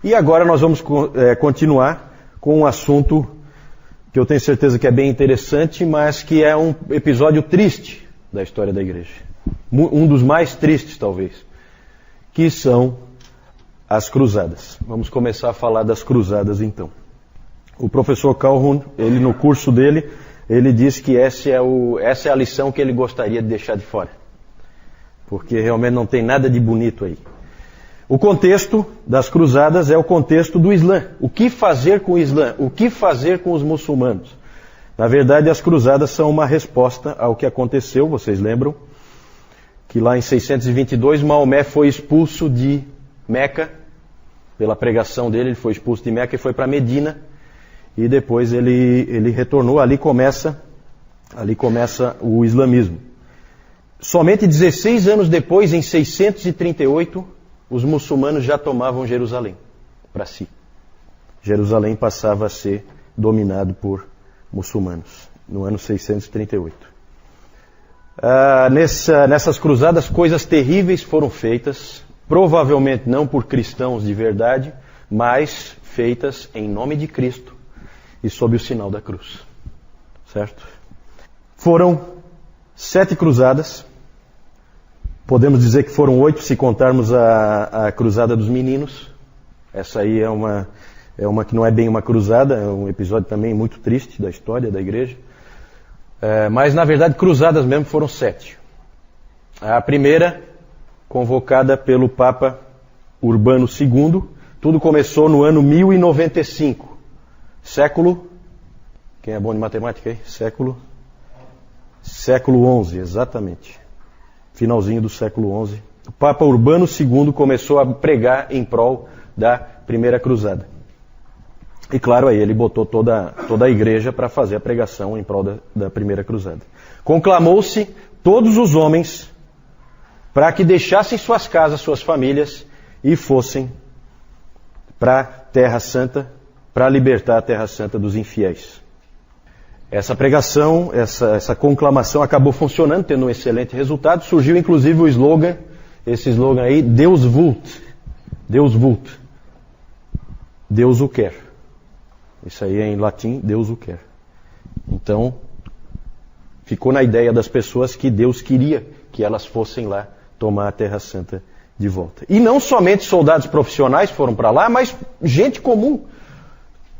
E agora nós vamos continuar com um assunto que eu tenho certeza que é bem interessante, mas que é um episódio triste da história da igreja. Um dos mais tristes, talvez, que são as cruzadas. Vamos começar a falar das cruzadas, então. O professor Calhoun, ele no curso dele, ele diz que essa é a lição que ele gostaria de deixar de fora. Porque realmente não tem nada de bonito aí. O contexto das cruzadas é o contexto do Islã. O que fazer com o Islã? O que fazer com os muçulmanos? Na verdade, as cruzadas são uma resposta ao que aconteceu, vocês lembram? Que lá em 622, Maomé foi expulso de Meca, pela pregação dele, ele foi expulso de Meca e foi para Medina, e depois ele retornou, ali começa o islamismo. Somente 16 anos depois, em 638, os muçulmanos já tomavam Jerusalém para si. Jerusalém passava a ser dominado por muçulmanos, no ano 638. Nessas cruzadas, coisas terríveis foram feitas, provavelmente não por cristãos de verdade, mas feitas em nome de Cristo e sob o sinal da cruz. Certo? Foram 7 cruzadas. Podemos dizer que foram 8 se contarmos a cruzada dos meninos. Essa aí é uma que não é bem uma cruzada, é um episódio também muito triste da história da igreja. Mas na verdade cruzadas mesmo foram 7. A primeira, convocada pelo Papa Urbano II, tudo começou no ano 1095. Século, quem é bom de matemática aí? Século XI, exatamente. Finalzinho do século XI, o Papa Urbano II começou a pregar em prol da primeira cruzada. E claro, aí ele botou toda a igreja para fazer a pregação em prol da primeira cruzada. Conclamou-se todos os homens para que deixassem suas casas, suas famílias e fossem para a Terra Santa, para libertar a Terra Santa dos infiéis. Essa pregação, essa conclamação acabou funcionando, tendo um excelente resultado. Surgiu inclusive o slogan, esse slogan aí, Deus vult. Deus vult. Deus o quer. Isso aí é em latim, Deus o quer. Então, ficou na ideia das pessoas que Deus queria que elas fossem lá tomar a Terra Santa de volta. E não somente soldados profissionais foram para lá, mas gente comum.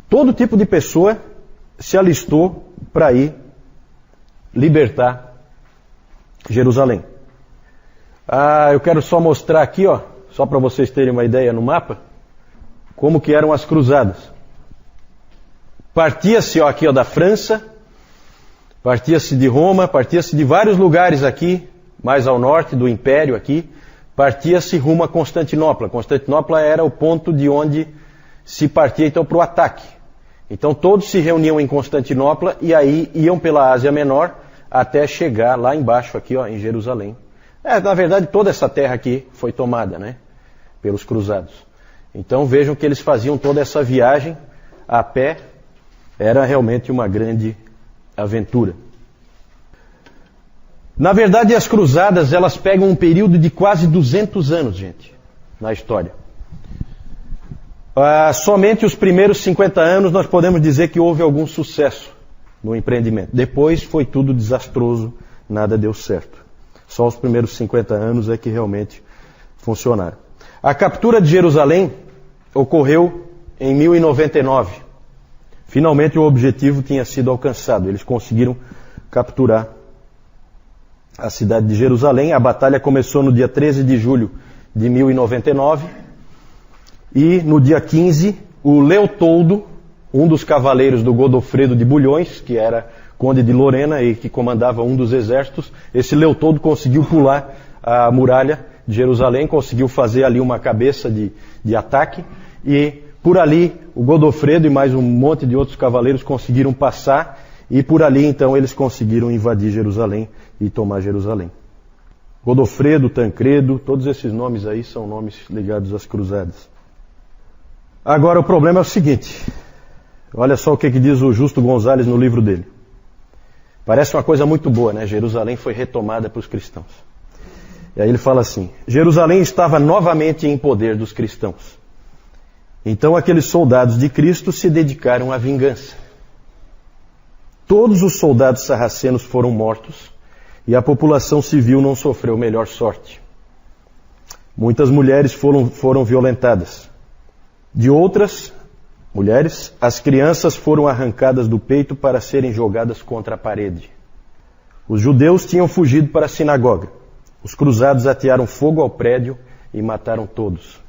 Todo tipo de pessoa se alistou para ir libertar Jerusalém. Eu quero só mostrar aqui, só para vocês terem uma ideia no mapa, como que eram as cruzadas. Partia-se aqui da França, partia-se de Roma, partia-se de vários lugares aqui, mais ao norte do Império aqui, partia-se rumo a Constantinopla. Constantinopla era o ponto de onde se partia então para o ataque. Então todos se reuniam em Constantinopla e aí iam pela Ásia Menor até chegar lá embaixo aqui, em Jerusalém. Na verdade toda essa terra aqui foi tomada, né, pelos cruzados. Então vejam que eles faziam toda essa viagem a pé, era realmente uma grande aventura. Na verdade as cruzadas elas pegam um período de quase 200 anos, gente, na história. Somente os primeiros 50 anos nós podemos dizer que houve algum sucesso no empreendimento. Depois foi tudo desastroso, nada deu certo. Só os primeiros 50 anos é que realmente funcionaram. A captura de Jerusalém ocorreu em 1099. Finalmente o objetivo tinha sido alcançado. Eles conseguiram capturar a cidade de Jerusalém. A batalha começou no dia 13 de julho de 1099. E no dia 15, o Leotoldo, um dos cavaleiros do Godofredo de Bulhões, que era conde de Lorena e que comandava um dos exércitos, esse Leotoldo conseguiu pular a muralha de Jerusalém, conseguiu fazer ali uma cabeça de ataque, e por ali o Godofredo e mais um monte de outros cavaleiros conseguiram passar, e por ali então eles conseguiram invadir Jerusalém e tomar Jerusalém. Godofredo, Tancredo, todos esses nomes aí são nomes ligados às cruzadas. Agora o problema é o seguinte, olha só o que diz o Justo Gonzalez no livro dele. Parece uma coisa muito boa, né? Jerusalém foi retomada para os cristãos. E aí ele fala assim, Jerusalém estava novamente em poder dos cristãos. Então aqueles soldados de Cristo se dedicaram à vingança. Todos os soldados sarracenos foram mortos e a população civil não sofreu melhor sorte. Muitas mulheres foram violentadas. De outras mulheres, as crianças foram arrancadas do peito para serem jogadas contra a parede. Os judeus tinham fugido para a sinagoga. Os cruzados atearam fogo ao prédio e mataram todos.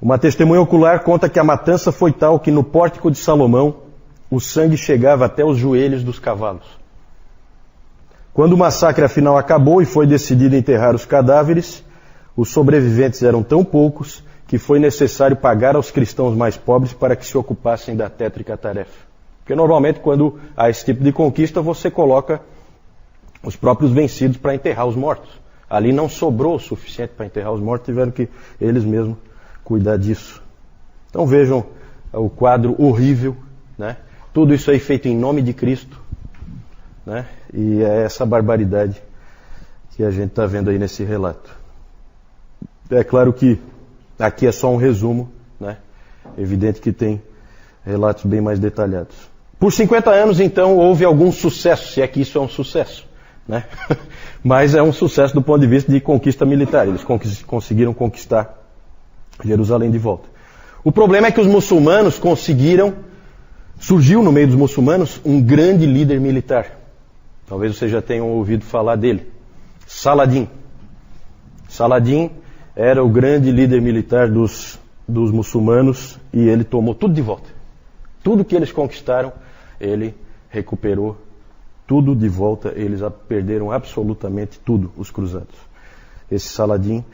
Uma testemunha ocular conta que a matança foi tal que no pórtico de Salomão o sangue chegava até os joelhos dos cavalos. Quando o massacre afinal acabou e foi decidido enterrar os cadáveres, os sobreviventes eram tão poucos que foi necessário pagar aos cristãos mais pobres para que se ocupassem da tétrica tarefa. Porque normalmente quando há esse tipo de conquista você coloca os próprios vencidos para enterrar os mortos. Ali não sobrou o suficiente para enterrar os mortos, tiveram que eles mesmos cuidar disso. Então vejam o quadro horrível, né? Tudo isso aí feito em nome de Cristo, né? E é essa barbaridade que a gente está vendo aí nesse relato. É claro que aqui é só um resumo, né? É evidente que tem relatos bem mais detalhados. Por 50 anos, então, houve algum sucesso, se é que isso é um sucesso, né? Mas é um sucesso do ponto de vista de conquista militar. Eles conseguiram conquistar Jerusalém de volta. O problema é que os muçulmanos surgiu no meio dos muçulmanos um grande líder militar. Talvez vocês já tenham ouvido falar dele. Saladin. Saladin era o grande líder militar dos muçulmanos e ele tomou tudo de volta. Tudo que eles conquistaram, ele recuperou tudo de volta. Eles perderam absolutamente tudo, os cruzados. Esse Saladin.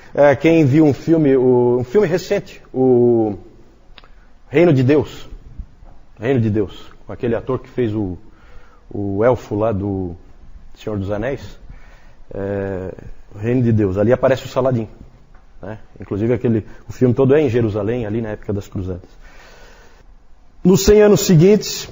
Quem viu um filme recente, o Reino de Deus. Reino de Deus, com aquele ator que fez o elfo lá do Senhor dos Anéis. Reino de Deus, ali aparece o Saladin, né? Inclusive o filme todo é em Jerusalém, ali na época das cruzadas. Nos 100 anos seguintes,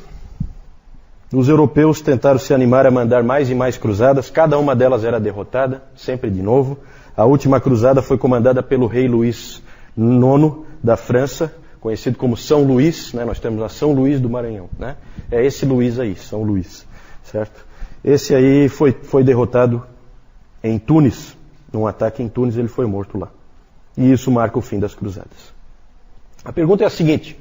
os europeus tentaram se animar a mandar mais e mais cruzadas. Cada uma delas era derrotada, sempre de novo. A última cruzada foi comandada pelo rei Luís IX da França, conhecido como São Luís, né? Nós temos a São Luís do Maranhão, né? É esse Luís aí, São Luís, certo? Esse aí foi derrotado em Tunis, num ataque em Tunis, ele foi morto lá. E isso marca o fim das cruzadas. A pergunta é a seguinte: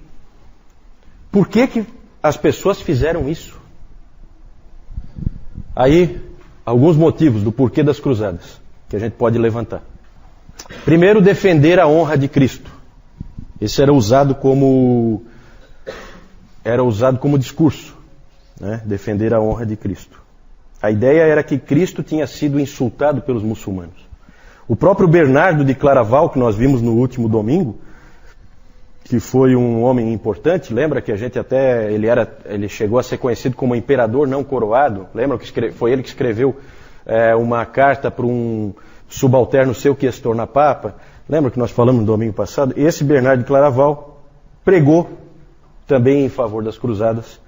por que as pessoas fizeram isso? Aí, alguns motivos do porquê das cruzadas, que a gente pode levantar. Primeiro, defender a honra de Cristo. Esse era usado como discurso, né? Defender a honra de Cristo. A ideia era que Cristo tinha sido insultado pelos muçulmanos. O próprio Bernardo de Claraval, que nós vimos no último domingo, que foi um homem importante, lembra que a gente ele chegou a ser conhecido como imperador não coroado? Lembra que foi ele que escreveu uma carta para um subalterno seu que ia se tornar papa? Lembra que nós falamos no domingo passado? Esse Bernardo de Claraval pregou também em favor das cruzadas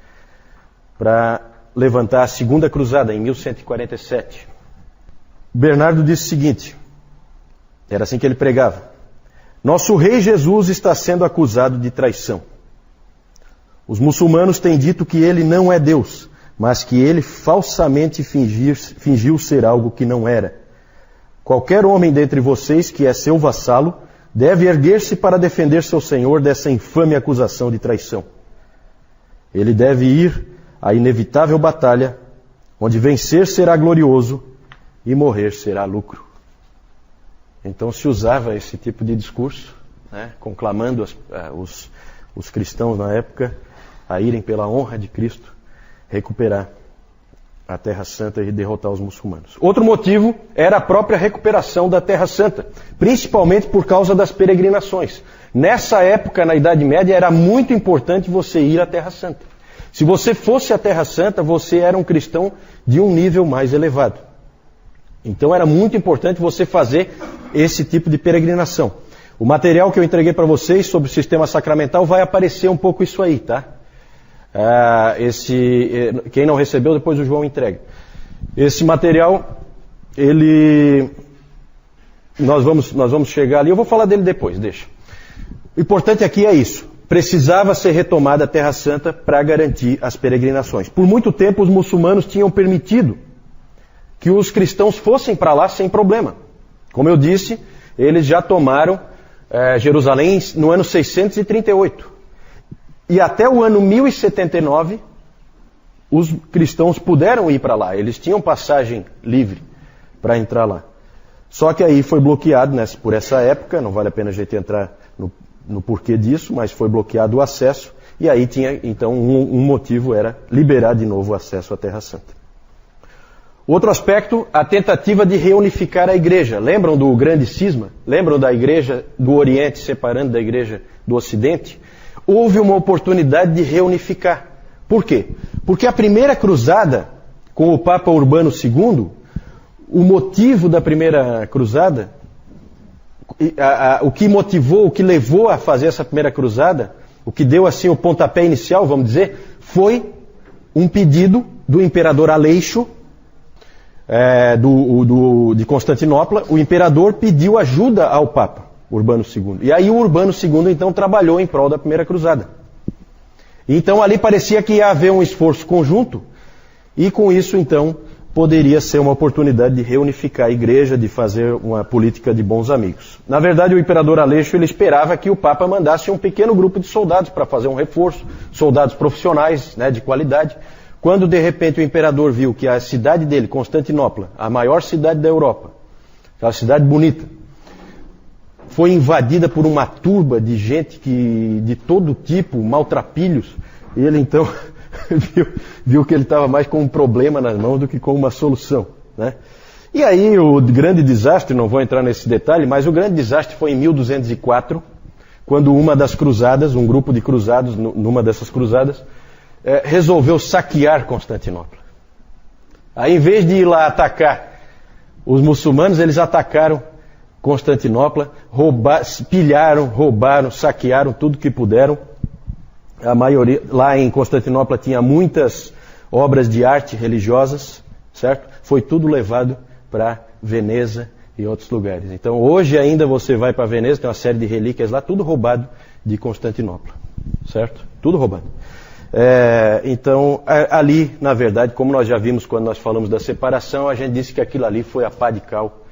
para levantar a segunda cruzada em 1147. Bernardo disse o seguinte, era assim que ele pregava: nosso rei Jesus está sendo acusado de traição. Os muçulmanos têm dito que ele não é Deus, mas que ele falsamente fingiu ser algo que não era. Qualquer homem dentre vocês que é seu vassalo deve erguer-se para defender seu senhor dessa infame acusação de traição. Ele deve ir à inevitável batalha, onde vencer será glorioso e morrer será lucro. Então se usava esse tipo de discurso, né, conclamando os cristãos na época a irem pela honra de Cristo recuperar a Terra Santa e derrotar os muçulmanos. Outro motivo era a própria recuperação da Terra Santa, principalmente por causa das peregrinações. Nessa época, na Idade Média, era muito importante você ir à Terra Santa. Se você fosse à Terra Santa, você era um cristão de um nível mais elevado. Então era muito importante você fazer esse tipo de peregrinação. O material que eu entreguei para vocês sobre o sistema sacramental vai aparecer um pouco isso aí, tá? Quem não recebeu, depois o João entrega. Esse material, nós vamos chegar ali, eu vou falar dele depois, deixa. O importante aqui é isso. Precisava ser retomada a Terra Santa para garantir as peregrinações. Por muito tempo os muçulmanos tinham permitido que os cristãos fossem para lá sem problema. Como eu disse, eles já tomaram Jerusalém no ano 638. E até o ano 1079, os cristãos puderam ir para lá. Eles tinham passagem livre para entrar lá. Só que aí foi bloqueado por essa época, não vale a pena a gente entrar no porquê disso, mas foi bloqueado o acesso. E aí tinha, então, um motivo era liberar de novo o acesso à Terra Santa. Outro aspecto, a tentativa de reunificar a igreja. Lembram do grande cisma? Lembram da igreja do Oriente separando da igreja do Ocidente? Houve uma oportunidade de reunificar. Por quê? Porque a primeira cruzada, com o Papa Urbano II, o motivo da primeira cruzada, o que motivou, o que levou a fazer essa primeira cruzada, o que deu assim o pontapé inicial, vamos dizer, foi um pedido do imperador Aleixo, de Constantinopla. O imperador pediu ajuda ao Papa Urbano II. E aí o Urbano II então trabalhou em prol da primeira cruzada. Então ali parecia que ia haver um esforço conjunto, e com isso então poderia ser uma oportunidade de reunificar a igreja, de fazer uma política de bons amigos. Na verdade, o imperador Aleixo ele esperava que o Papa mandasse um pequeno grupo de soldados para fazer um reforço, soldados profissionais, de qualidade. Quando de repente o imperador viu que a cidade dele, Constantinopla, a maior cidade da Europa, aquela cidade bonita, foi invadida por uma turba de gente de todo tipo, maltrapilhos, e ele então viu que ele estava mais com um problema nas mãos do que com uma solução. E aí o grande desastre, não vou entrar nesse detalhe, mas o grande desastre foi em 1204, quando uma das cruzadas, um grupo de cruzados, numa dessas cruzadas, resolveu saquear Constantinopla. Aí, em vez de ir lá atacar os muçulmanos, eles atacaram Constantinopla, pilharam, roubaram, saquearam tudo que puderam. A maioria, lá em Constantinopla tinha muitas obras de arte religiosas, certo? Foi tudo levado para Veneza e outros lugares. Então hoje ainda você vai para Veneza, tem uma série de relíquias lá, tudo roubado de Constantinopla, certo? Tudo roubado. Então ali, na verdade, como nós já vimos quando nós falamos da separação, a gente disse que aquilo ali foi a pá de cal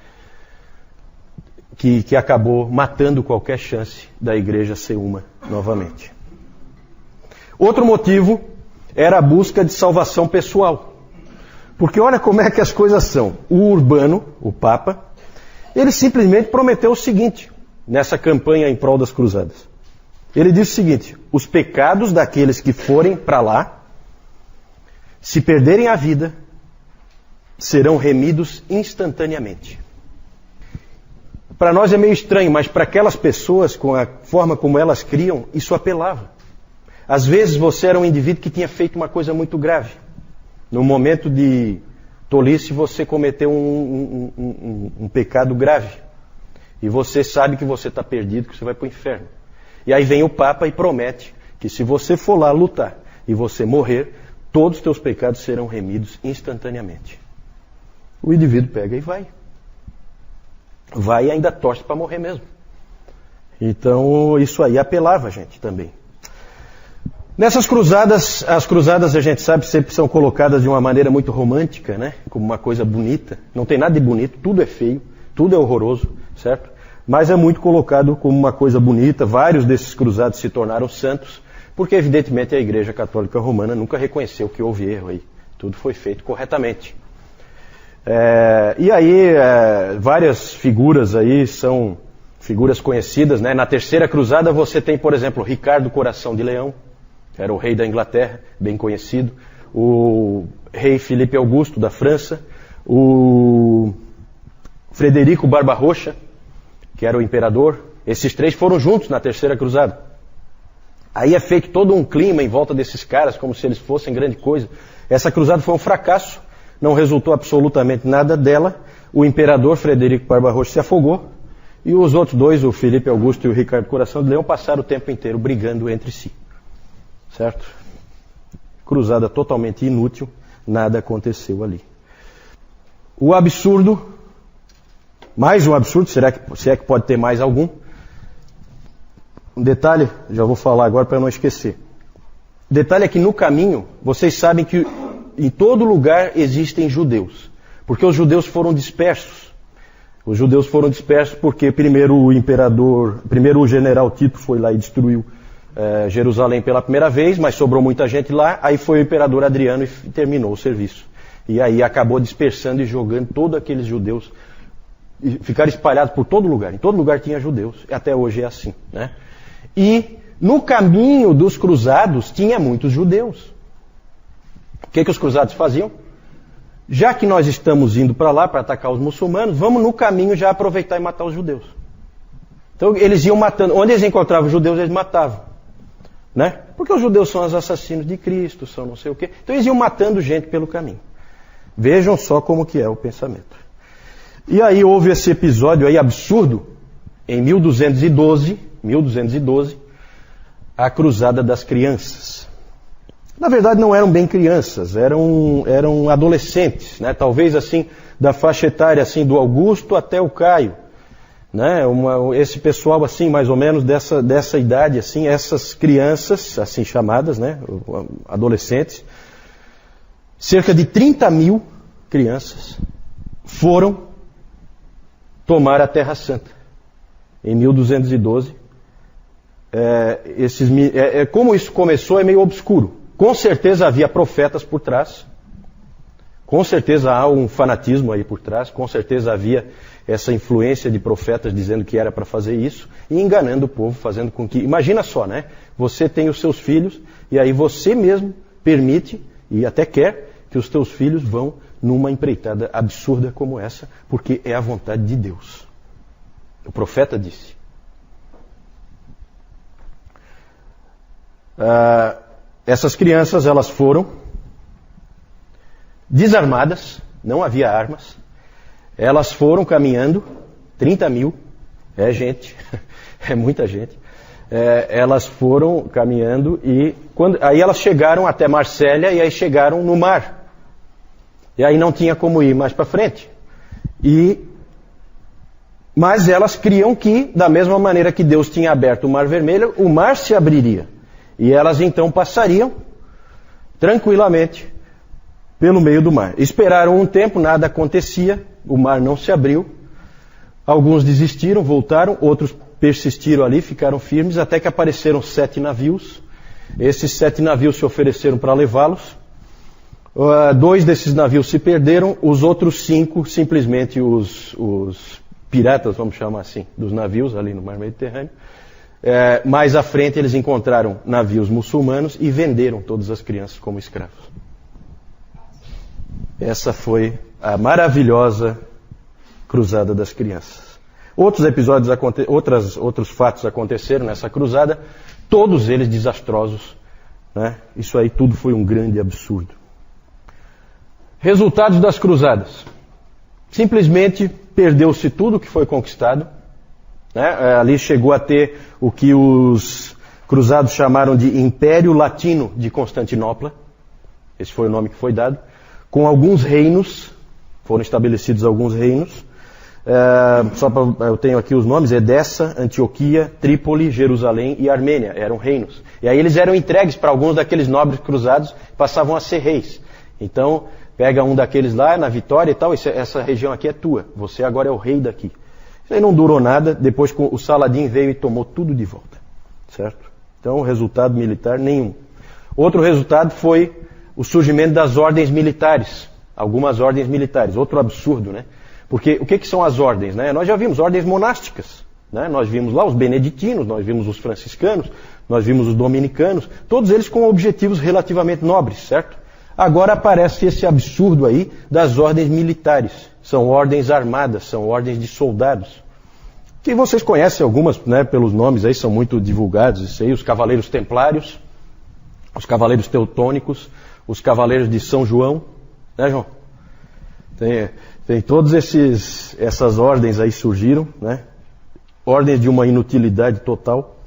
que acabou matando qualquer chance da igreja ser uma novamente. Outro motivo era a busca de salvação pessoal. Porque olha como é que as coisas são. O Urbano, o Papa, ele simplesmente prometeu o seguinte, nessa campanha em prol das cruzadas. Ele disse o seguinte: os pecados daqueles que forem para lá, se perderem a vida, serão remidos instantaneamente. Para nós é meio estranho, mas para aquelas pessoas, com a forma como elas criam, isso apelava. Às vezes você era um indivíduo que tinha feito uma coisa muito grave. No momento de tolice você cometeu um pecado grave. E você sabe que você está perdido, que você vai para o inferno. E aí vem o Papa e promete que se você for lá lutar e você morrer, todos os teus pecados serão remidos instantaneamente. O indivíduo pega e vai. Vai e ainda torce para morrer mesmo. Então isso aí apelava a gente também. Nessas cruzadas, as cruzadas a gente sabe sempre são colocadas de uma maneira muito romântica, como uma coisa bonita. Não tem nada de bonito, tudo é feio, tudo é horroroso, certo? Mas é muito colocado como uma coisa bonita. Vários desses cruzados se tornaram santos, porque evidentemente a Igreja Católica Romana nunca reconheceu que houve erro aí. Tudo foi feito corretamente. E aí, várias figuras aí são figuras conhecidas, Na Terceira Cruzada você tem, por exemplo, Ricardo Coração de Leão, era o rei da Inglaterra, bem conhecido, o rei Filipe Augusto da França, o Frederico Barbarroxa, que era o imperador. Esses três foram juntos na Terceira Cruzada. Aí é feito todo um clima em volta desses caras, como se eles fossem grande coisa. Essa cruzada foi um fracasso, não resultou absolutamente nada dela. O imperador Frederico Barbarroxa se afogou, e os outros dois, o Filipe Augusto e o Ricardo Coração de Leão, passaram o tempo inteiro brigando entre si. Certo? Cruzada totalmente inútil, nada aconteceu ali. O absurdo, mais um absurdo, se é que pode ter mais algum? Um detalhe, já vou falar agora para não esquecer. O detalhe é que no caminho, vocês sabem que em todo lugar existem judeus. Porque os judeus foram dispersos. Os judeus foram dispersos porque primeiro o general Tito foi lá e destruiu Jerusalém pela primeira vez, mas sobrou muita gente lá, aí foi o imperador Adriano e terminou o serviço. E aí acabou dispersando e jogando todos aqueles judeus, e ficaram espalhados por todo lugar. Em todo lugar tinha judeus, e até hoje é assim, né? E no caminho dos cruzados tinha muitos judeus. O que os cruzados faziam? Já que nós estamos indo para lá para atacar os muçulmanos, vamos no caminho já aproveitar e matar os judeus. Então eles iam matando, onde eles encontravam os judeus, eles matavam. Né? Porque os judeus são os assassinos de Cristo, são não sei o quê. Então eles iam matando gente pelo caminho. Vejam só como que é o pensamento. E aí houve esse episódio aí absurdo, em 1212, a Cruzada das Crianças. Na verdade não eram bem crianças, eram adolescentes, né? Talvez assim, da faixa etária assim, do Augusto até o Caio. Né? Esse pessoal assim, mais ou menos dessa idade, assim, essas crianças, assim chamadas, né? Adolescentes, cerca de 30 mil crianças foram tomar a Terra Santa em 1212. Como isso começou é meio obscuro. Com certeza havia profetas por trás, com certeza há um fanatismo aí por trás, com certeza havia essa influência de profetas dizendo que era para fazer isso e enganando o povo, fazendo com que... Imagina só, né? Você tem os seus filhos e aí você mesmo permite e até quer que os teus filhos vão numa empreitada absurda como essa, porque é a vontade de Deus. O profeta disse. Essas crianças, elas foram desarmadas, não havia armas, elas foram caminhando, 30 mil, é gente, é muita gente, elas foram caminhando e aí elas chegaram até Marsella e aí chegaram no mar, e aí não tinha como ir mais para frente, mas elas criam que, da mesma maneira que Deus tinha aberto o Mar Vermelho, o mar se abriria, e elas então passariam tranquilamente pelo meio do mar. Esperaram um tempo, nada acontecia, o mar não se abriu. Alguns desistiram, voltaram, outros persistiram ali, ficaram firmes, até que apareceram 7 navios. Esses 7 navios se ofereceram para levá-los. 2 desses navios se perderam, os outros 5, simplesmente os piratas, vamos chamar assim, dos navios ali no mar Mediterrâneo. Mais à frente eles encontraram navios muçulmanos e venderam todas as crianças como escravos. Essa foi a maravilhosa Cruzada das Crianças. Outros episódios, outros fatos aconteceram nessa cruzada, todos eles desastrosos. Né? Isso aí tudo foi um grande absurdo. Resultados das cruzadas. Simplesmente perdeu-se tudo que foi conquistado. Né? Ali chegou a ter o que os cruzados chamaram de Império Latino de Constantinopla. Esse foi o nome que foi dado. Com alguns reinos, foram estabelecidos alguns reinos. Eu tenho aqui os nomes: Edessa, Antioquia, Trípoli, Jerusalém e Armênia. Eram reinos. E aí eles eram entregues para alguns daqueles nobres cruzados, passavam a ser reis. Então, pega um daqueles lá na Vitória e tal, essa região aqui é tua, você agora é o rei daqui. Isso aí não durou nada, depois o Saladin veio e tomou tudo de volta. Certo? Então, resultado militar nenhum. Outro resultado foi o surgimento das ordens militares. Algumas ordens militares. Outro absurdo, né? Porque o que são as ordens? Né? Nós já vimos ordens monásticas. Né? Nós vimos lá os beneditinos, nós vimos os franciscanos, nós vimos os dominicanos. Todos eles com objetivos relativamente nobres, certo? Agora aparece esse absurdo aí das ordens militares. São ordens armadas, são ordens de soldados. Que vocês conhecem algumas, né, pelos nomes aí, são muito divulgados. Isso aí, os Cavaleiros Templários, os Cavaleiros Teutônicos, os Cavaleiros de São João, né, João? Tem todas essas ordens aí surgiram, né? Ordens de uma inutilidade total.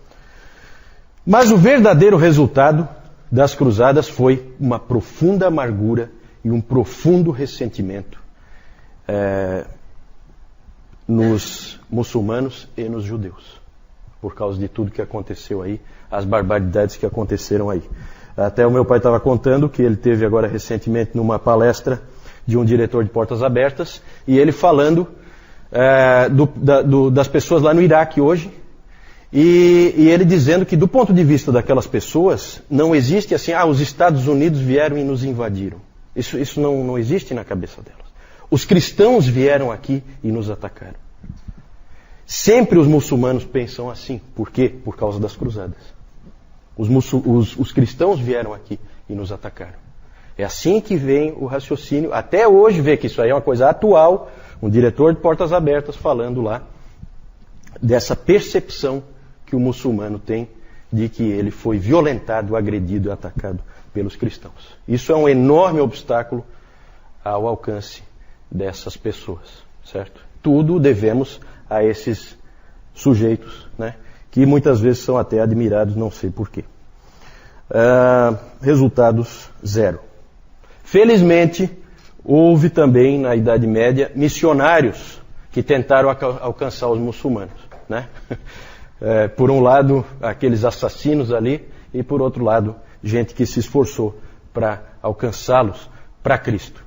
Mas o verdadeiro resultado das cruzadas foi uma profunda amargura e um profundo ressentimento nos muçulmanos e nos judeus. por causa de tudo que aconteceu aí, as barbaridades que aconteceram aí. Até o meu pai estava contando que ele teve agora recentemente numa palestra de um diretor de Portas Abertas, e ele falando das pessoas lá no Iraque hoje, e ele dizendo que do ponto de vista daquelas pessoas, não existe assim, os Estados Unidos vieram e nos invadiram. Isso não existe na cabeça delas. Os cristãos vieram aqui e nos atacaram. Sempre os muçulmanos pensam assim. Por quê? Por causa das cruzadas. Os cristãos vieram aqui e nos atacaram. É assim que vem o raciocínio. Até hoje vê que isso aí é uma coisa atual. Um diretor de Portas Abertas falando lá dessa percepção que o muçulmano tem de que ele foi violentado, agredido e atacado pelos cristãos. Isso é um enorme obstáculo ao alcance dessas pessoas, certo? Tudo devemos a esses sujeitos, né, que muitas vezes são até admirados, não sei porquê. Resultados zero. Felizmente, houve também na Idade Média missionários que tentaram alcançar os muçulmanos, né? Por um lado, aqueles assassinos ali, e por outro lado, gente que se esforçou para alcançá-los para Cristo.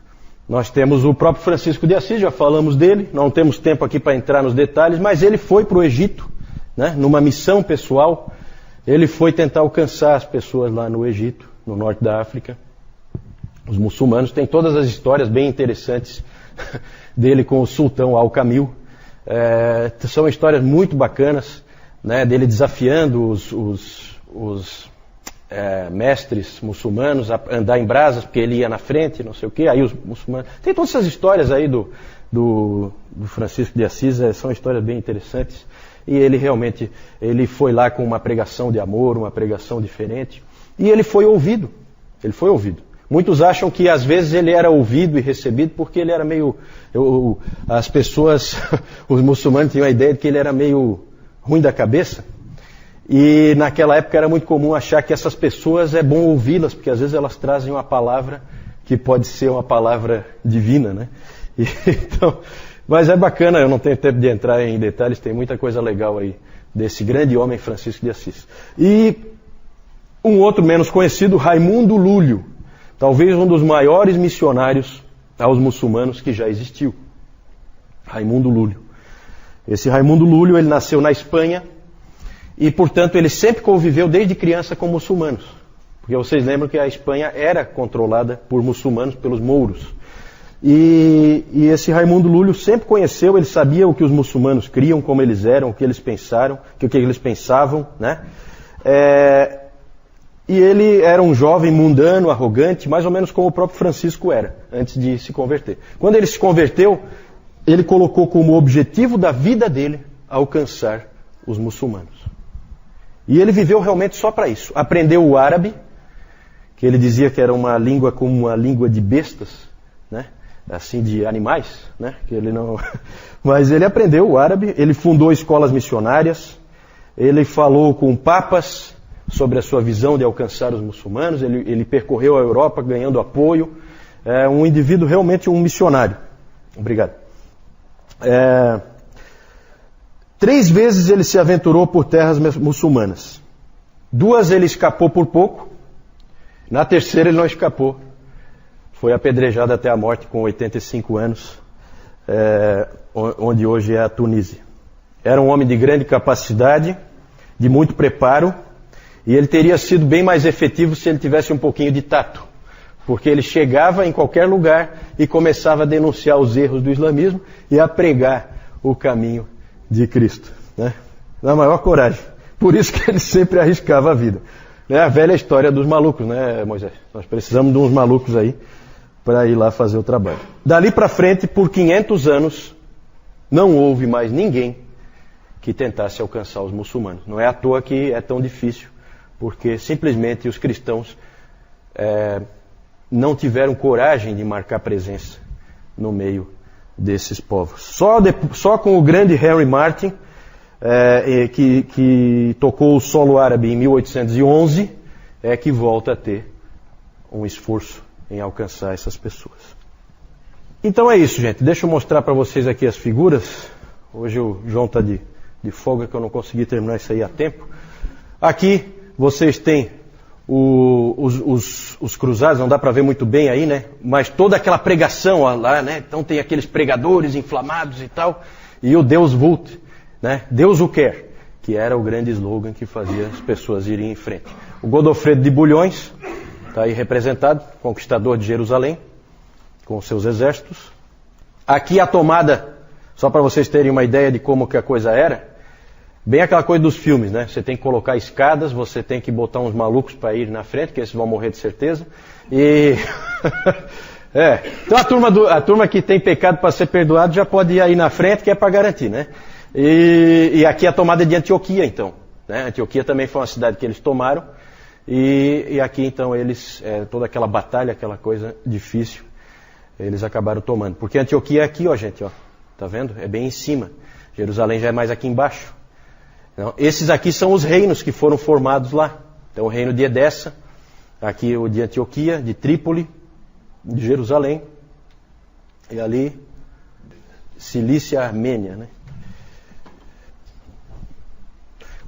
Nós temos o próprio Francisco de Assis, já falamos dele, não temos tempo aqui para entrar nos detalhes, mas ele foi para o Egito, né, numa missão pessoal. Ele foi tentar alcançar as pessoas lá no Egito, no norte da África. Os muçulmanos têm todas as histórias bem interessantes dele com o sultão Al-Kamil. São histórias muito bacanas, né, dele desafiando os mestres muçulmanos a andar em brasas, porque ele ia na frente, não sei o quê, aí os muçulmanos... Tem todas essas histórias aí do Francisco de Assis, são histórias bem interessantes, e ele realmente, ele foi lá com uma pregação de amor, uma pregação diferente, e ele foi ouvido. Muitos acham que às vezes ele era ouvido e recebido porque ele era meio... as pessoas, os muçulmanos tinham a ideia de que ele era meio ruim da cabeça. E naquela época era muito comum achar que essas pessoas é bom ouvi-las, porque às vezes elas trazem uma palavra que pode ser uma palavra divina, né? Então, mas é bacana, eu não tenho tempo de entrar em detalhes, tem muita coisa legal aí desse grande homem Francisco de Assis. E um outro menos conhecido, Raimundo Lúlio, talvez um dos maiores missionários aos muçulmanos que já existiu. Raimundo Lúlio. Esse Raimundo Lúlio, ele nasceu na Espanha, e, portanto, ele sempre conviveu desde criança com muçulmanos. Porque vocês lembram que a Espanha era controlada por muçulmanos, pelos mouros. E esse Raimundo Lúlio sempre conheceu, ele sabia o que os muçulmanos criam, como eles eram, o que eles pensaram, o que eles pensavam, né? E ele era um jovem mundano, arrogante, mais ou menos como o próprio Francisco era, antes de se converter. Quando ele se converteu, ele colocou como objetivo da vida dele alcançar os muçulmanos. E ele viveu realmente só para isso. Aprendeu o árabe, que ele dizia que era uma língua como uma língua de bestas, né? Assim, de animais, né? Que ele não... Mas ele aprendeu o árabe, ele fundou escolas missionárias, ele falou com papas sobre a sua visão de alcançar os muçulmanos, ele percorreu a Europa ganhando apoio. É um indivíduo realmente um missionário. Obrigado. 3 vezes ele se aventurou por terras muçulmanas. 2 ele escapou por pouco. Na terceira ele não escapou. Foi apedrejado até a morte com 85 anos, onde hoje é a Tunísia. Era um homem de grande capacidade, de muito preparo, e ele teria sido bem mais efetivo se ele tivesse um pouquinho de tato. Porque ele chegava em qualquer lugar e começava a denunciar os erros do islamismo e a pregar o caminho de Cristo, né? Na maior coragem. Por isso que ele sempre arriscava a vida. É a velha história dos malucos, né, Moisés? Nós precisamos de uns malucos aí para ir lá fazer o trabalho. Dali para frente, por 500 anos, não houve mais ninguém que tentasse alcançar os muçulmanos. Não é à toa que é tão difícil, porque simplesmente os cristãos não tiveram coragem de marcar presença no meio desses povos. Só com o grande Henry Martyn, que tocou o solo árabe em 1811, é que volta a ter um esforço em alcançar essas pessoas. Então é isso, gente. Deixa eu mostrar para vocês aqui as figuras. Hoje o João está de de folga que eu não consegui terminar isso aí a tempo. Aqui vocês têm os cruzados, não dá para ver muito bem aí, né? Mas toda aquela pregação lá, né? Então tem aqueles pregadores inflamados e tal. E o Deus Vult, né? Deus o quer, que era o grande slogan que fazia as pessoas irem em frente. O Godofredo de Bulhões, está aí representado, conquistador de Jerusalém, com seus exércitos. Aqui a tomada, só para vocês terem uma ideia de como que a coisa era, bem aquela coisa dos filmes, né? Você tem que colocar escadas, você tem que botar uns malucos para ir na frente, que esses vão morrer de certeza. E então a turma que tem pecado para ser perdoado já pode ir aí na frente, que é para garantir, né? E aqui a tomada de Antioquia, então. Né? Antioquia também foi uma cidade que eles tomaram. E aqui, então, eles, toda aquela batalha, aquela coisa difícil, eles acabaram tomando. Porque Antioquia é aqui, ó, gente, ó. Tá vendo? É bem em cima. Jerusalém já é mais aqui embaixo. Então, esses aqui são os reinos que foram formados lá. Então, o reino de Edessa, aqui o de Antioquia, de Trípoli, de Jerusalém, e ali, Cilícia Armênia, né?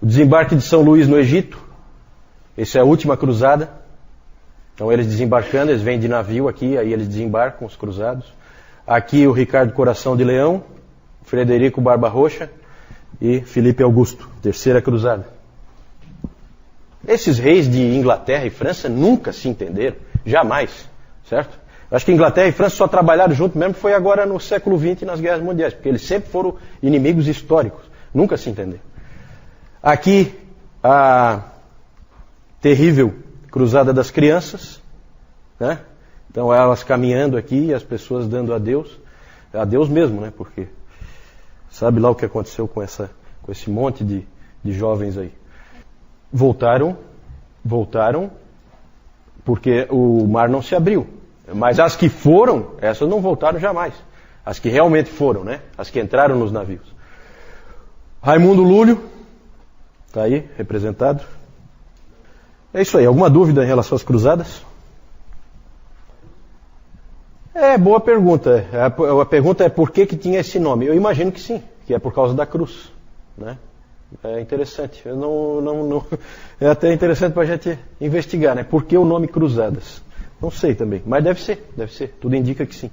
O desembarque de São Luís no Egito, essa é a última cruzada. Então eles desembarcando, eles vêm de navio aqui, aí eles desembarcam, os cruzados. Aqui o Ricardo Coração de Leão, Frederico Barba Roxa e Filipe Augusto, terceira cruzada. Esses reis de Inglaterra e França nunca se entenderam, jamais, certo? Acho que Inglaterra e França só trabalharam junto mesmo foi agora no século XX nas guerras mundiais, porque eles sempre foram inimigos históricos, nunca se entenderam. Aqui a terrível cruzada das crianças, né? Então elas caminhando aqui e as pessoas dando a Deus mesmo, né? Porque sabe lá o que aconteceu com esse monte de jovens aí. Voltaram porque o mar não se abriu. Mas as que foram, essas não voltaram jamais. As que realmente foram, né? As que entraram nos navios. Raimundo Lúlio, está aí, representado. É isso aí. Alguma dúvida em relação às cruzadas? Boa pergunta. A pergunta é por que tinha esse nome. Eu imagino que sim, que é por causa da cruz, né? É interessante. Eu não é até interessante para a gente investigar, né? Por que o nome Cruzadas? Não sei também, mas deve ser. Tudo indica que sim.